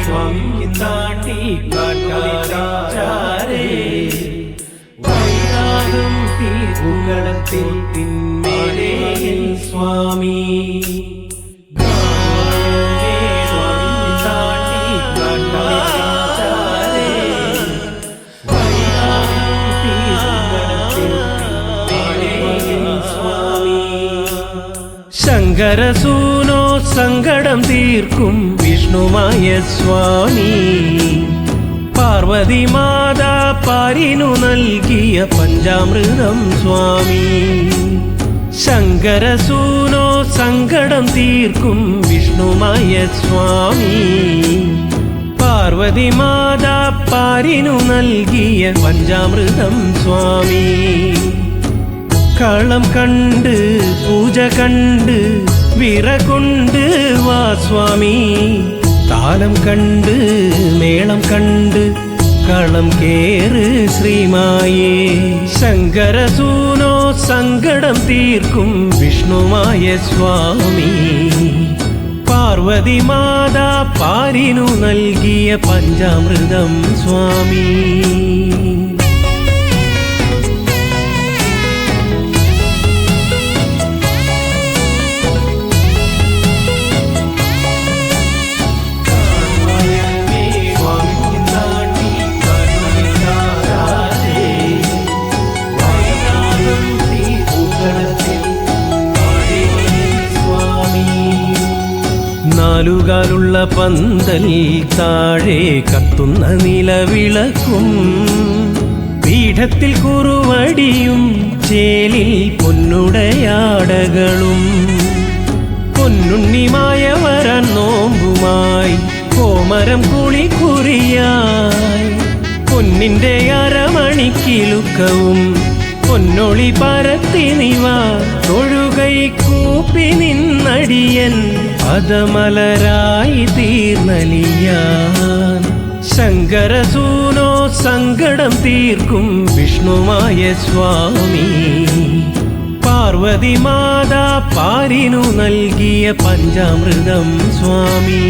സ്വാമി താട്ടി കാട്ടാരേ വൈരാഗം തീർക്കുകളത്തിൽ തിന്മേലേ സ്വാമി ശങ്കരസൂനോ സങ്കടം തീർക്കും വിഷ്ണുമായ സ്വാമി പാർവതി മാതാ പാരിനു നൽകിയ പഞ്ചാമൃതം സ്വാമി ശങ്കരസൂനോ സങ്കടം തീർക്കും വിഷ്ണുമായ സ്വാമി പാർവതി മാതാ പാരിനു നൽകിയ പഞ്ചാമൃതം സ്വാമി കളം കണ്ട് പൂജ കണ്ട് വിറകൊണ്ട് വാ സ്വാമി താലം കണ്ട് മേളം കണ്ട് കളം കേറ് ശ്രീമായേ ശങ്കരസൂനോ സങ്കടം തീർക്കും വിഷ്ണുമായ സ്വാമി പാർവതി മാതാ പാരിനു നൽകിയ പഞ്ചാമൃതം സ്വാമി നാലുകാലുള്ള പന്തൽ താഴെ കത്തുന്ന നിലവിളക്കും പീഠത്തിൽ കുറുവടിയും ചേലിൽ പൊന്നുടയാടകളും പൊന്നുണ്ണിമായ വരാൻ നോമ്പുമായി കോമരം കുളിക്കുറിയായി പൊന്നിന്റെ അരമണിക്കിലുക്കവും പൊന്നൊളി പരത്തി നിവ തൊഴുകൈ കൂപ്പി നിന്നടിയൻ പദമലരായി തീർന്നലിയാൻ ശങ്കരസൂനോ സങ്കടം തീർക്കും വിഷ്ണുമായ സ്വാമി പാർവതി മാതാ പാരിനു നൽകിയ പഞ്ചാമൃതം സ്വാമി